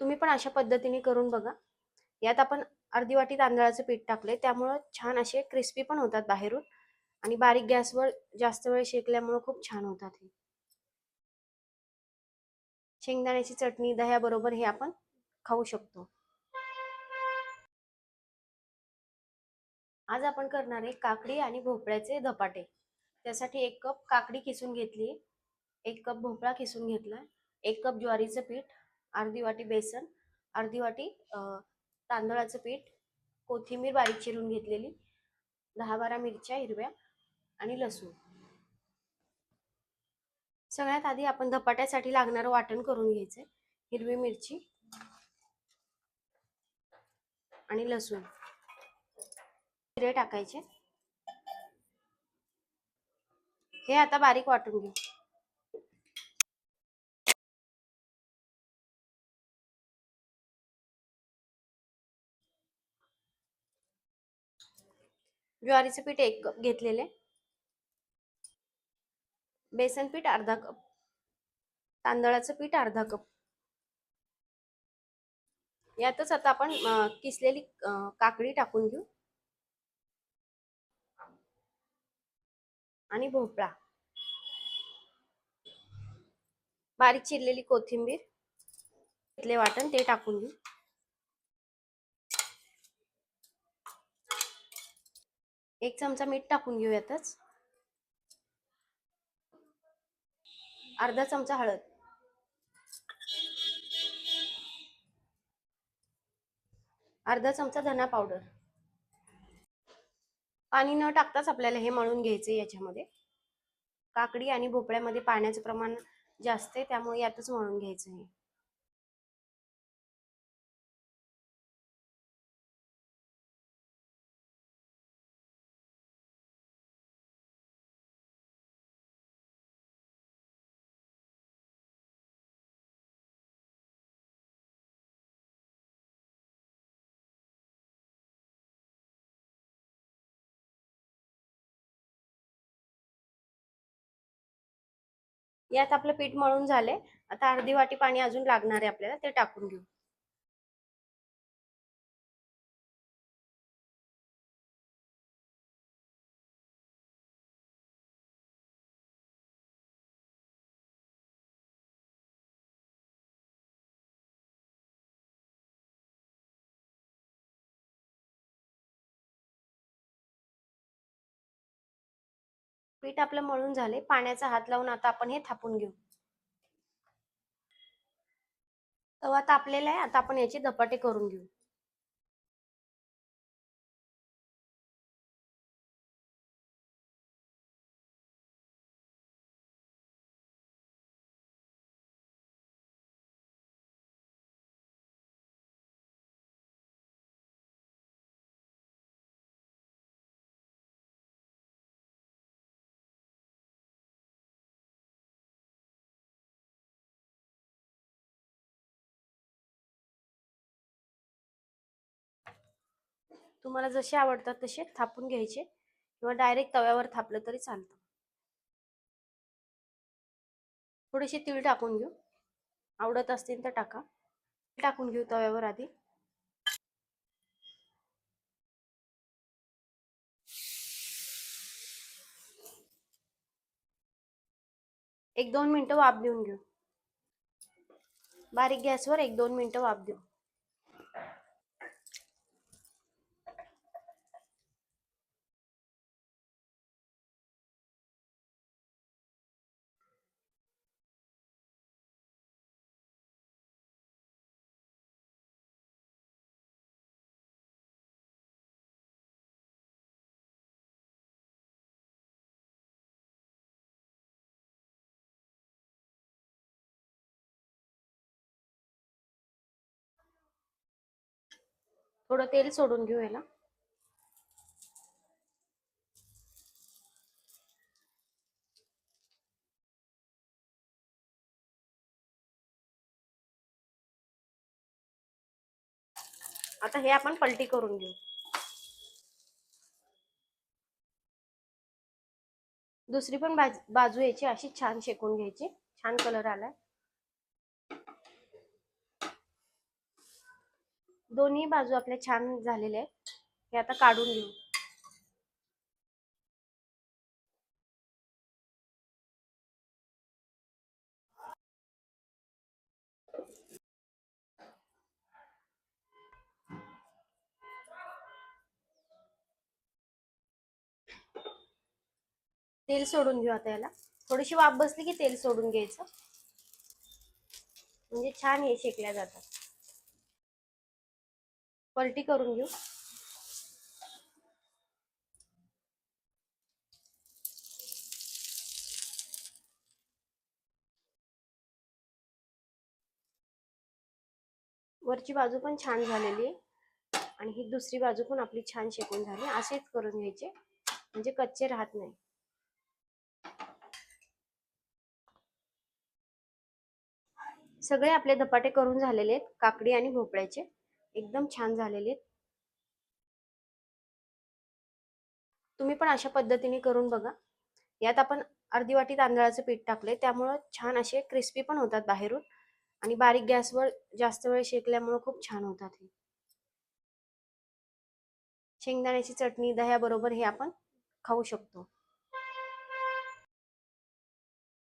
तुम्ही पण अशा पद्धतीने करून बघा. यात आपण अर्धी वाटी तांदळाचं पीठ टाकले, त्यामुळे छान असे क्रिस्पी पण होतात बाहेरून आणि बारीक गॅसवर जास्त वेळ शेकल्यामुळे खूप छान होतात हे. शेंगदाण्याची चटणी दह्याबरोबर हे आपण खाऊ शकतो. आज आपण करणार आहे काकडी आणि भोपळ्याचे धपाटे. त्यासाठी 1 कप काकडी किसून घेतली, 1 कप भोपळा किसून घेतला, 1 कप ज्वारीचं पीठ, अर्धी वाटी बेसन, अर्धी वाटी तांदळाचं पीठ, कोथिंबीर बारीक चिरून घेतलेली, 10-12 मिरच्या हिरव्या आणि लसूण. सगळ्यात आधी आपण धपाट्यासाठी लागणारं वाटण करून घ्यायचंय. हिरवी मिरची आणि लसूण, जिरे टाकायचे. हे आता बारीक वाटून घेऊ. ज्वारीचं पीठ 1 कप घेतलेले, बेसन पीठ अर्धा कप, तांदळाचं पीठ अर्धा कप. यातच आता आपण किसलेली काकडी टाकून घेऊ आणि भोपळा, बारीक चिरलेली कोथिंबीर, घेतले वाटण ते टाकून घेऊ. एक चमचा मीठ टाकून घेऊ यातच. अर्धा चमचा हळद, अर्धा चमचा धना पावडर. पाणी न टाकताच आपल्याला हे मळून घ्यायचे. याच्यामध्ये काकडी आणि भोपळ्यामध्ये पाण्याचं प्रमाण जास्त आहे, त्यामुळे यातच मळून घ्यायचं आहे. यात आपलं पीठ मळून झाले. आता अर्धी वाटी पाणी अजून लागणार आहे आपल्याला, ते टाकून घेऊ. पीठ आपलं मळून झाले. पाण्याचा हात लावून आता आपण हे थापून घेऊ. तवा तापलेला आहे. आता आपण याचे धपाटे करून घेऊ. तुम्हाला जसे आवडतात तसे थापून घ्यायचे किंवा डायरेक्ट तव्यावर थापलं तरी चालतं. थोडेसे तीळ टाकून घेऊ, आवडत असतील तर टाका. टाकून घेऊ तव्यावर आधी. एक 2 मिनिटं वाफ देऊन घेऊ. बारीक गॅसवर 1-2 मिनिटं वाफ देऊ. थोडं तेल सोडून घेऊ याला. आता हे आपण पलटी करून घेऊ. दुसरी पण बाजू याची अशी छान शेकून घ्यायची. छान कलर आलाय. दोन्ही बाजू आपल्या छान झालेल्या आहेत. हे आता काढून घेऊ. तेल सोडून घेऊ आता याला. थोडीशी वाफ बसली की तेल सोडून घ्यायचं, म्हणजे छान हे शेकल्या जातात. पलटी करून घेऊ. वरची बाजू पण छान झालेली आहे आणि ही दुसरी बाजू पण आपली छान शेकून झाली. असेच करून घ्यायचे, म्हणजे कच्चे राहत नाही. सगळे आपले धपाटे करून झालेले आहेत, काकडी आणि भोपळ्याचे एकदम छान झालेले आहेत. तुम्ही पण अशा पद्धतीने करून बघा. यात आपण अर्धी वाटी तांदळाचं पीठ टाकले, त्यामुळे छान असे क्रिस्पी पण होतात बाहेरून आणि बारीक गॅसवर जास्त वेळ शेकल्यामुळे खूप छान होतात. हे शेंगदाण्याची चटणी दह्याबरोबर हे आपण खाऊ शकतो.